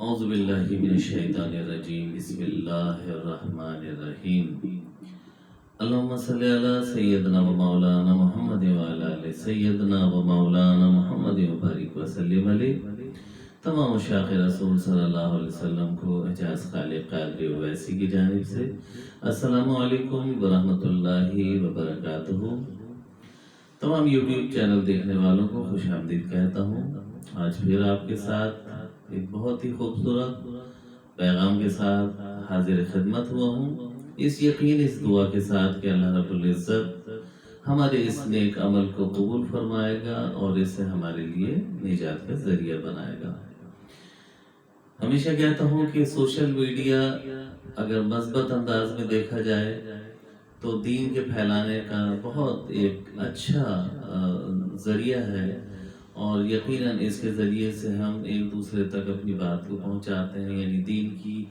اعوذ باللہ من الشیطان الرجیم بسم اللہ الرحمن الرحیم اللہم صلی علی سیدنا و مولانا محمد وعلی آل سیدنا و مولانا محمد وبارک وسلم علیہ۔ تمام مشاق رسول صلی اللہ علیہ وسلم کو اعجاز خالق قادری اویسی کی جانب سے السلام علیکم ورحمۃ اللہ وبرکاتہ۔ تمام یوٹیوب چینل دیکھنے والوں کو خوش آمدید کہتا ہوں۔ آج پھر آپ کے ساتھ ایک بہت ہی خوبصورت پیغام کے ساتھ حاضر خدمت ہوا ہوں، اس یقین اس دعا کے ساتھ کہ اللہ رب العزت ہمارے اس نیک عمل کو قبول فرمائے گا اور اسے ہمارے لیے نجات کا ذریعہ بنائے گا۔ ہمیشہ کہتا ہوں کہ سوشل میڈیا اگر مثبت انداز میں دیکھا جائے تو دین کے پھیلانے کا بہت ایک اچھا ذریعہ ہے، اور یقیناً اس کے ذریعے سے ہم ایک دوسرے تک اپنی بات کو پہنچاتے ہیں، یعنی دین کی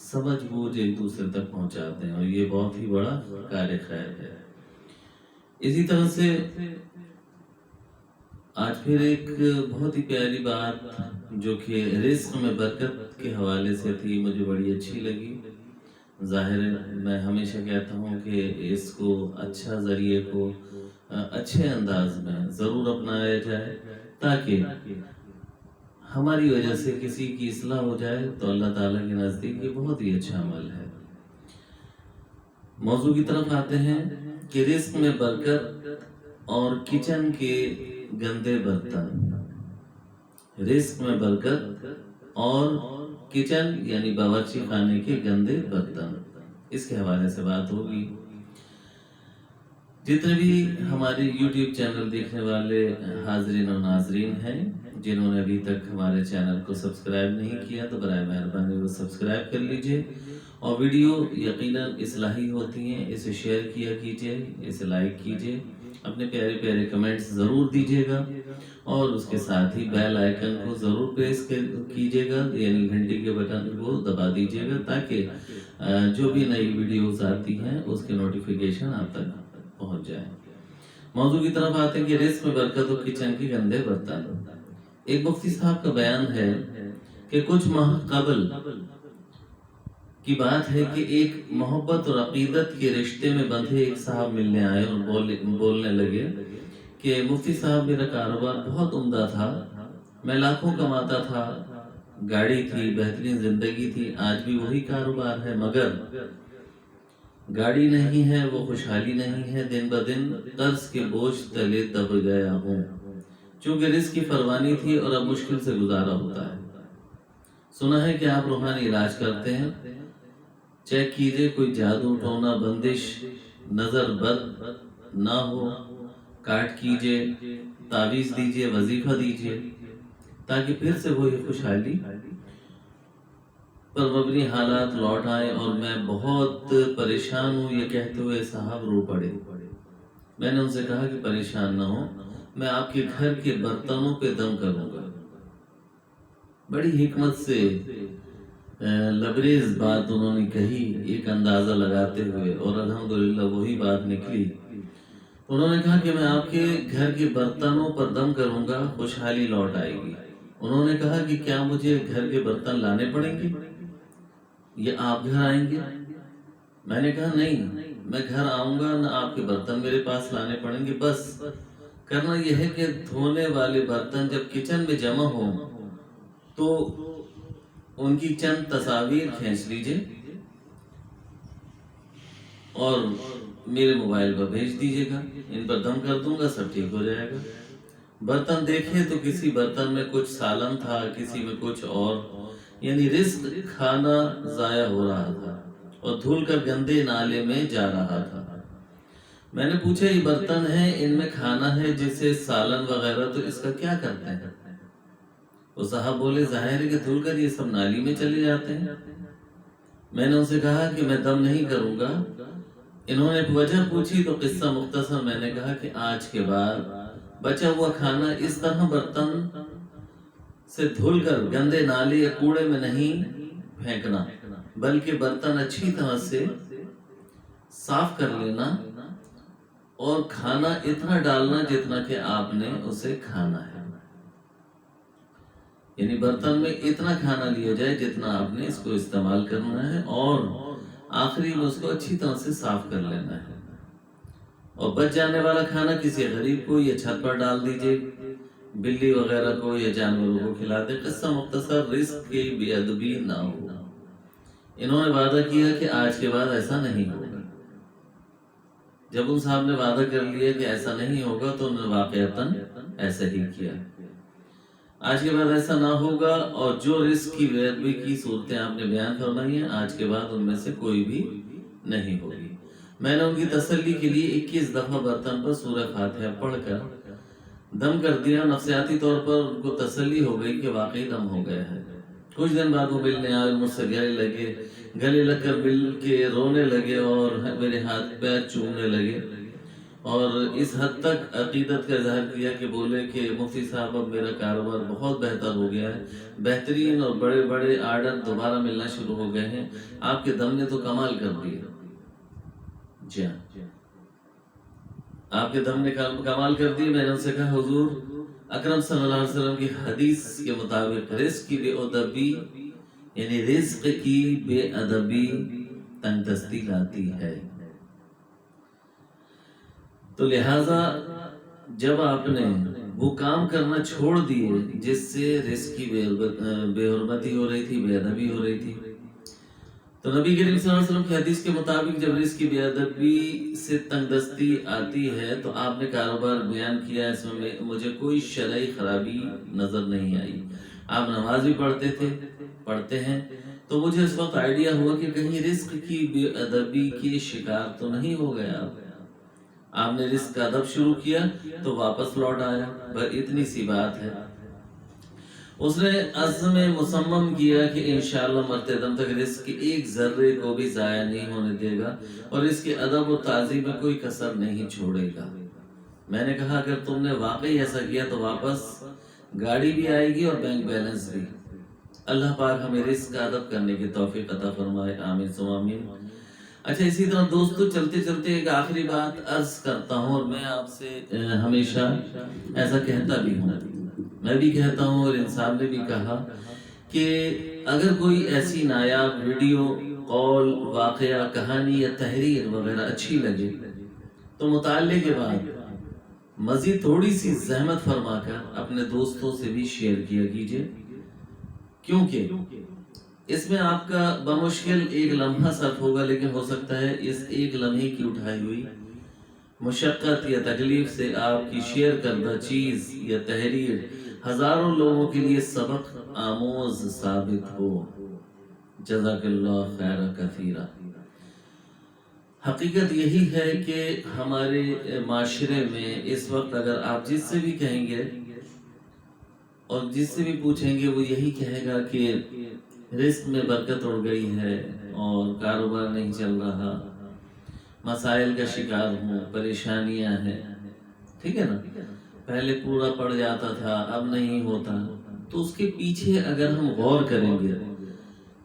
سمجھ بوجھ ایک دوسرے تک پہنچاتے ہیں، اور یہ بہت ہی بڑا کار خیر ہے۔ اسی طرح سے آج پھر ایک بہت ہی پیاری بات جو کہ رزق میں برکت کے حوالے سے تھی، مجھے بڑی اچھی لگی۔ ظاہر ہے میں ہمیشہ کہتا ہوں کہ اس کو اچھا ذریعے کو اچھے انداز میں ضرور اپنایا جائے تاکہ ہماری وجہ سے کسی کی اصلاح ہو جائے تو اللہ تعالیٰ کے نزدیک یہ بہت ہی اچھا عمل ہے۔ موضوع کی طرف آتے ہیں کہ رزق میں برکت اور کچن کے گندے برتن۔ رزق میں برکت اور کچن یعنی باورچی خانے کے گندے برتن، اس کے حوالے سے بات ہوگی۔ جتنے بھی ہمارے یوٹیوب چینل دیکھنے والے حاضرین اور ناظرین ہیں، جنہوں نے ابھی تک ہمارے چینل کو سبسکرائب نہیں کیا تو برائے مہربانی وہ سبسکرائب کر لیجئے، اور ویڈیو یقیناً اصلاحی ہوتی ہیں، اسے شیئر کیا کیجئے، اسے لائک کیجئے، اپنے پیارے پیارے کمنٹس ضرور دیجئے گا، اور اس کے ساتھ ہی بیل آئیکن کو ضرور پریس کیجئے گا، یعنی گھنٹی کے بٹن کو دبا دیجئے گا تاکہ جو بھی نئی ویڈیوز آتی ہیں اس کے نوٹیفیکیشن آپ تک پہنچ جائے۔ موضوع کی طرف آتے ہیں کہ رزق میں برکت اور کچن کے گندے برتن۔ ایک مفتی صاحب کا بیان ہے کہ کچھ ماہ قبل کی بات ہے کہ ایک محبت اور عقیدت کے رشتے میں بندھے ایک صاحب ملنے آئے اور بولنے لگے کہ مفتی صاحب میرا کاروبار بہت عمدہ تھا، میں لاکھوں کماتا تھا، گاڑی تھی، بہترین زندگی تھی، آج بھی وہی کاروبار ہے، مگر گاڑی نہیں ہے، وہ خوشحالی نہیں ہے، دن بدن قرض کے بوجھ تلے دب گیا ہوں، چونکہ رزق کی فروانی تھی اور اب مشکل سے گزارا ہوتا ہے۔ سنا ہے کہ آپ روحانی علاج کرتے ہیں، چیک کیجئے کوئی جادو ٹونا بندش نظر بد نہ ہو، کاٹ کیجئے، تعویذ دیجئے، وظیفہ دیجئے تاکہ پھر سے وہی خوشحالی پر مبنی حالات لوٹ آئے۔ اور میں بہت پریشان ہوں، یہ کہتے ہوئے صاحب رو پڑے۔ میں نے ان سے کہا کہ پریشان نہ ہو، میں آپ کے گھر کے برتنوں پہ دم کروں گا۔ بڑی حکمت سے لبریز بات انہوں نے کہی، ایک اندازہ لگاتے ہوئے، اور الحمدللہ وہی بات نکلی۔ انہوں نے کہا کہ میں آپ کے گھر کے برتنوں پر دم کروں گا، خوشحالی لوٹ آئے گی۔ انہوں نے کہا کہ کیا مجھے گھر کے برتن لانے پڑیں گے یا آپ گھر آئیں گے؟ میں نے کہا نہیں، میں گھر آؤں گا، نہ آپ کے برتن میرے پاس لانے پڑیں گے، بس کرنا یہ ہے کہ دھونے والے برتن جب کچن میں جمع ہوں تو ان کی چند تصاویر کھینچ لیجئے اور میرے موبائل پر بھیج دیجئے گا، ان پر دم کر دوں گا، سب ٹھیک ہو جائے گا۔ برتن دیکھے تو کسی برتن میں کچھ سالن تھا، کسی میں کچھ اور، یعنی رزق کھانا ضائع ہو رہا تھا اور دھل کر گندے نالے میں جا رہا تھا۔ میں نے پوچھا یہ برتن ہیں، ان میں کھانا ہے جیسے سالن وغیرہ، تو اس کا کیا کرتے ہیں؟ وہ صاحب بولے ظاہر ہے کہ دھل کر یہ سب نالی میں چلے جاتے ہیں۔ میں نے ان سے کہا کہ میں دم نہیں کروں گا۔ انہوں نے وجہ پوچھی تو قصہ مختصر میں نے کہا کہ آج کے بعد بچا ہوا کھانا اس طرح برتن سے دھل کر گندے نالے یا کوڑے میں نہیں پھینکنا، بلکہ برتن اچھی طرح سے صاف کر لینا اور کھانا اتنا ڈالنا جتنا کہ آپ نے اسے کھانا ہے۔ یعنی برتن میں اتنا کھانا لیا جائے جتنا آپ نے اس کو استعمال کرنا ہے، اور آخری میں اس کو اچھی طرح سے صاف کر لینا ہے، اور بچ جانے والا کھانا کسی غریب کو یا چھت پر ڈال دیجئے، بلی وغیرہ کو یا جانوروں کو کھلا دے۔ قصہ مختصر، رزق کی بے ادبی نہ ہو۔ انہوں نے وعدہ کیا کہ آج کے بعد ایسا نہیں ہوگا۔ جب ان صاحب نے وعدہ کر لیا کہ ایسا نہیں ہوگا تو انہوں نے واقعتاً ایسا ہی کیا۔ آج کے بعد ایسا نہ ہوگا، اور جو رزق کی بے ادبی کی صورتیں آپ نے بیان فرمائی ہیں، آج کے بعد ان میں سے کوئی بھی نہیں ہوگی۔ میں نے ان کی تسلی کے لیے 21 دفعہ برتن پر سورہ فاتحہ پڑھ کر دم کر دیا۔ نفسیاتی طور پر ان کو تسلی ہو گئی کہ واقعی دم ہو گیا ہے۔ کچھ دن بعد وہ ملنے آئے، مجھ سے گلے لگ کر مل کے رونے لگے اور میرے ہاتھ پیر چومنے لگے، اور اس حد تک عقیدت کا اظہار کیا کہ بولے کہ مفتی صاحب اب میرا کاروبار بہت بہتر ہو گیا ہے، بہترین اور بڑے بڑے آرڈر دوبارہ ملنا شروع ہو گئے ہیں، آپ کے دم نے تو کمال کر دیا۔ جی ہاں، آپ کے دم نے کمال کر دی۔ میں نے ان سے کہا حضور اکرم صلی اللہ علیہ وسلم کی حدیث کے مطابق رزق کی بے ادبی، یعنی رزق کی بے ادبی تنگ دستی لاتی ہے، تو لہٰذا جب آپ نے وہ کام کرنا چھوڑ دیے جس سے رزق کی بے حرمتی ہو رہی تھی، بے ادبی ہو رہی تھی، تو نبی کریم صلی اللہ علیہ وسلم کی حدیث کے مطابق جب رزق کی بے ادبی سے تنگ دستی آتی ہے تو آپ نے کاروبار بیان کیا، اس میں مجھے کوئی شرعی خرابی نظر نہیں آئی۔ آپ نماز بھی پڑھتے ہیں، تو مجھے اس وقت آئیڈیا ہوا کہ کہیں رزق کی بے ادبی کی شکار تو نہیں ہو گیا۔ آپ نے رزق کا ادب شروع کیا تو واپس لوٹ آیا، بس اتنی سی بات ہے۔ اس نے عزم مصمم کیا کہ انشاءاللہ مرتے دم تک رزق کے ایک ذرے کو بھی ضائع نہیں ہونے دے گا، اور اس کے ادب و تعظیم میں کوئی کسر نہیں چھوڑے گا۔ میں نے کہا اگر تم نے واقعی ایسا کیا تو واپس گاڑی بھی آئے گی اور بینک بیلنس بھی۔ اللہ پاک ہمیں رزق کا ادب کرنے کی توفیق عطا فرمائے، آمین ثم آمین۔ اچھا، اسی طرح دوستو چلتے چلتے ایک آخری بات عرض کرتا ہوں، اور میں آپ سے ہمیشہ ایسا کہتا بھی ہوں، میں بھی کہتا ہوں اور انسان نے بھی کہا کہ اگر کوئی ایسی نایاب ویڈیو، قول، واقعہ، کہانی یا تحریر وغیرہ اچھی لگے تو مطالعے کے بعد مزید تھوڑی سی زحمت فرما کر اپنے دوستوں سے بھی شیئر کیا کیجئے، کیونکہ اس میں آپ کا بمشکل ایک لمحہ صرف ہوگا، لیکن ہو سکتا ہے اس ایک لمحے کی اٹھائی ہوئی مشقت یا تکلیف سے آپ کی شیئر کردہ چیز یا تحریر ہزاروں لوگوں کے لیے سبق آموز ثابت ہو۔ جزاک اللہ خیر کثیرا۔ حقیقت یہی ہے کہ ہمارے معاشرے میں اس وقت اگر آپ جس سے بھی کہیں گے اور جس سے بھی پوچھیں گے وہ یہی کہے گا کہ رزق میں برکت اڑ گئی ہے اور کاروبار نہیں چل رہا، مسائل کا شکار ہوں، پریشانیاں ہیں، ٹھیک ہے نا، پہلے پورا پڑ جاتا تھا اب نہیں ہوتا۔ تو اس کے پیچھے اگر ہم غور کریں گے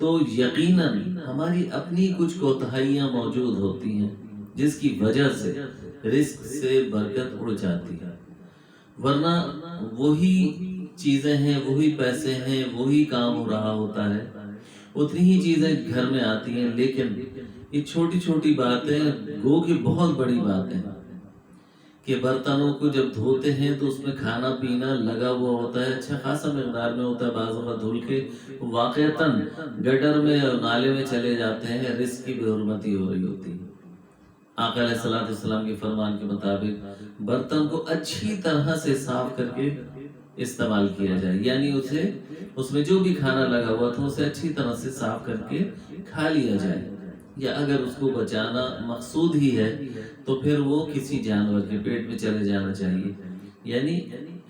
تو یقیناً ہماری اپنی کچھ کوتاہیاں موجود ہوتی ہیں جس کی وجہ سے رزق سے برکت اڑ جاتی ہے، ورنہ وہی چیزیں ہیں، وہی پیسے ہیں، وہی کام ہو رہا ہوتا ہے، اتنی ہی چیزیں گھر میں آتی ہیں، لیکن یہ چھوٹی چھوٹی باتیں گو کہ بہت بڑی باتیں کہ برتنوں کو جب دھوتے ہیں تو اس میں کھانا پینا لگا ہوا ہوتا ہے، اچھا خاصا مقدار میں ہوتا ہے، بعض اوقات دھل کے واقعتاً گٹر میں اور نالے میں چلے جاتے ہیں، رزق کی بے حرمتی ہو رہی ہوتی ہے۔ آقا علیہ السلام کے فرمان کے مطابق برتن کو اچھی طرح سے صاف کر کے استعمال کیا جائے، یعنی اس میں جو بھی کھانا لگا ہوا تھا اسے اچھی طرح سے صاف کر کے کھا لیا جائے، یا اگر اس کو بچانا مقصود ہی ہے تو پھر وہ کسی جانور کے پیٹ میں چلے جانا چاہیے، یعنی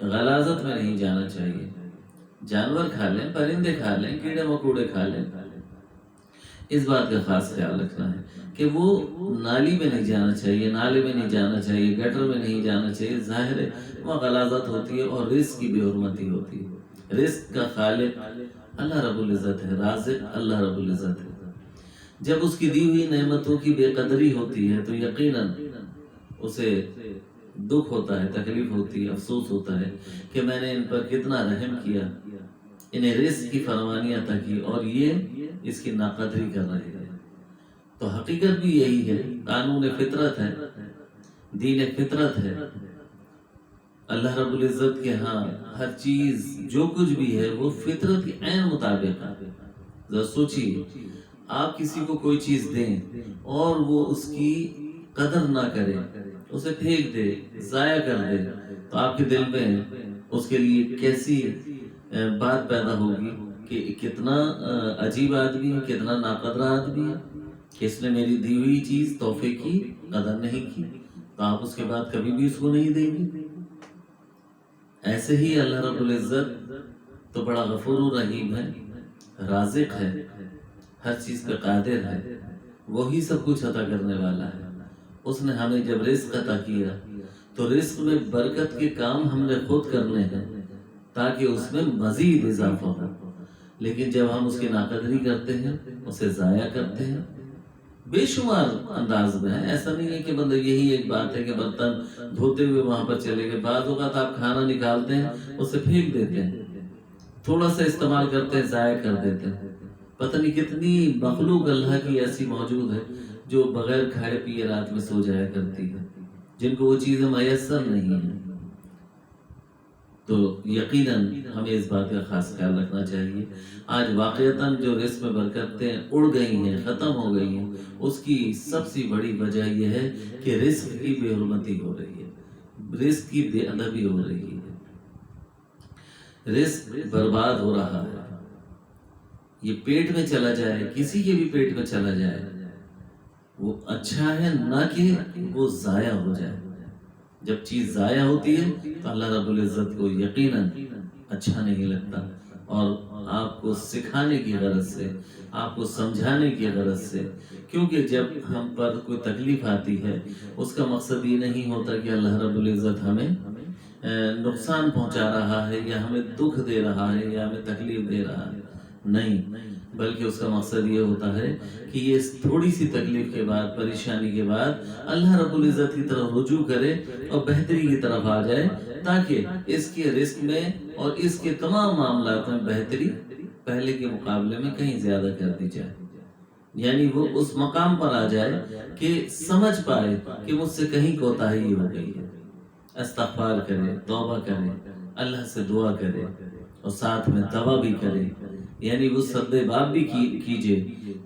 غلاظت میں نہیں جانا چاہیے۔ جانور کھا لیں، پرندے کھا لیں، کیڑے مکوڑے کھا لیں، اس بات کا خاص خیال رکھنا ہے کہ وہ نالی میں نہیں جانا چاہیے، نالے میں نہیں جانا چاہیے، گٹر میں نہیں جانا چاہیے، ظاہر ہے وہ غلاظت ہوتی ہے اور رزق کی بے حرمتی ہوتی ہے۔ رزق کا خالق اللہ رب العزت ہے، رازق اللہ رب العزت ہے۔ جب اس کی دی ہوئی نعمتوں کی بے قدری ہوتی ہے تو یقیناً اسے دکھ ہوتا ہے، تکلیف ہوتی ہے، افسوس ہوتا ہے کہ میں نے ان پر کتنا رحم کیا، انہیں رزق کی فراوانی عطا کی اور یہ اس کی ناقدری کر رہے ہیں۔ تو حقیقت بھی یہی ہے، قانون فطرت ہے، دین فطرت ہے۔ اللہ رب العزت کے ہاں ہر چیز جو کچھ بھی ہے وہ فطرت کے عین مطابق ہے۔ ذرا سوچیے، آپ کسی کو کوئی چیز دیں اور وہ اس کی قدر نہ کرے، اسے پھینک دے، ضائع کر دے، تو آپ کے دل میں اس کے لیے کیسی بات پیدا ہوگی کہ کتنا عجیب آدمی ہے، کتنا ناقدر آدمی ہے کہ اس نے میری دی ہوئی چیز تحفے کی قدر نہیں کی، تو آپ اس کے بعد کبھی بھی اس کو نہیں دیں گے۔ ایسے ہی اللہ رب العزت تو بڑا غفور و رحیم ہے، رازق ہے، ہر چیز پہ قادر ہے، وہی سب کچھ عطا کرنے والا ہے۔ اس نے ہمیں جب رزق عطا کیا تو رزق میں برکت کے کام ہم نے خود کرنے ہیں تاکہ اس میں مزید اضافہ ہو، لیکن جب ہم اس کی ناقدری کرتے ہیں، اسے ضائع کرتے ہیں، بے شمار انداز میں ہے۔ ایسا نہیں ہے کہ بندہ یہی ایک بات ہے کہ برتن دھوتے ہوئے وہاں پر چلے گئے، بعض اوقات آپ کھانا نکالتے ہیں اسے پھینک دیتے ہیں، تھوڑا سا استعمال کرتے ہیں، ضائع کر دیتے ہیں۔ پتہ نہیں کتنی مخلوق اللہ کی ایسی موجود ہے جو بغیر کھائے پیے رات میں سو جایا کرتی ہے، جن کو وہ چیزیں میسر نہیں ہیں۔ تو یقیناً ہمیں اس بات کا خاص خیال رکھنا چاہیے۔ آج واقعتاً جو رزق میں برکتیں اڑ گئی ہیں، ختم ہو گئی ہیں، اس کی سب سے بڑی وجہ یہ ہے کہ رزق کی بے حرمتی ہو رہی ہے، رزق کی بے ادبی ہو رہی ہے، رزق برباد ہو رہا ہے۔ یہ پیٹ میں چلا جائے، کسی کے بھی پیٹ میں چلا جائے، وہ اچھا ہے نہ کہ وہ ضائع ہو جائے۔ جب چیز ضائع ہوتی ہے تو اللہ رب العزت کو یقیناً اچھا نہیں لگتا، اور آپ کو سکھانے کی غرض سے، آپ کو سمجھانے کی غرض سے، کیونکہ جب ہم پر کوئی تکلیف آتی ہے اس کا مقصد یہ نہیں ہوتا کہ اللہ رب العزت ہمیں نقصان پہنچا رہا ہے یا ہمیں دکھ دے رہا ہے یا ہمیں تکلیف دے رہا ہے، نہیں، بلکہ اس کا مقصد یہ ہوتا ہے کہ یہ تھوڑی سی تکلیف کے بعد، پریشانی کے بعد اللہ رب العزت کی طرف رجوع کرے اور بہتری کی طرف آ جائے، تاکہ اس کے رزق میں اور اس کے تمام معاملات میں بہتری پہلے کے مقابلے میں کہیں زیادہ کر دی جائے۔ یعنی وہ اس مقام پر آ جائے کہ سمجھ پائے کہ مجھ سے کہیں کوتاہی ہو گئی ہے، استغفار کرے، توبہ کرے، اللہ سے دعا کرے اور ساتھ میں دوا بھی کرے، یعنی وہ سد باب بھی کیجئے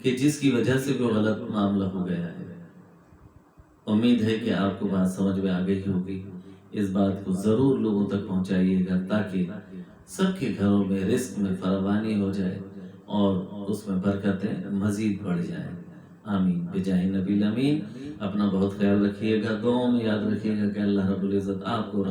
کہ جس کی وجہ سے کوئی غلط معاملہ ہو گیا ہے۔ امید ہے کہ آپ کو بات سمجھ میں آ گئی ہوگی۔ اس بات کو ضرور لوگوں تک پہنچائیے گا تاکہ سب کے گھروں میں رزق میں فراوانی ہو جائے اور اس میں برکتیں مزید بڑھ جائیں۔ آمین بجاہ نبی الامین۔ اپنا بہت خیال رکھیے گا، دعاؤں میں یاد رکھیے گا کہ اللہ رب العزت آپ کو اور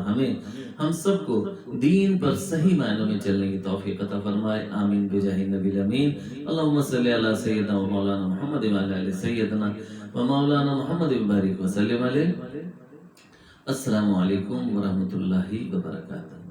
ہم سب کو دین پر صحیح معنوں میں چلنے کی توفیق عطا فرمائے۔ آمین بجاہ نبی الامین۔ اللہم صلی علی سیدنا و مولانا محمد و علی سیدنا و مولانا محمد بارک وسلم علیہ۔ السلام علیکم ورحمۃ اللہ وبرکاتہ۔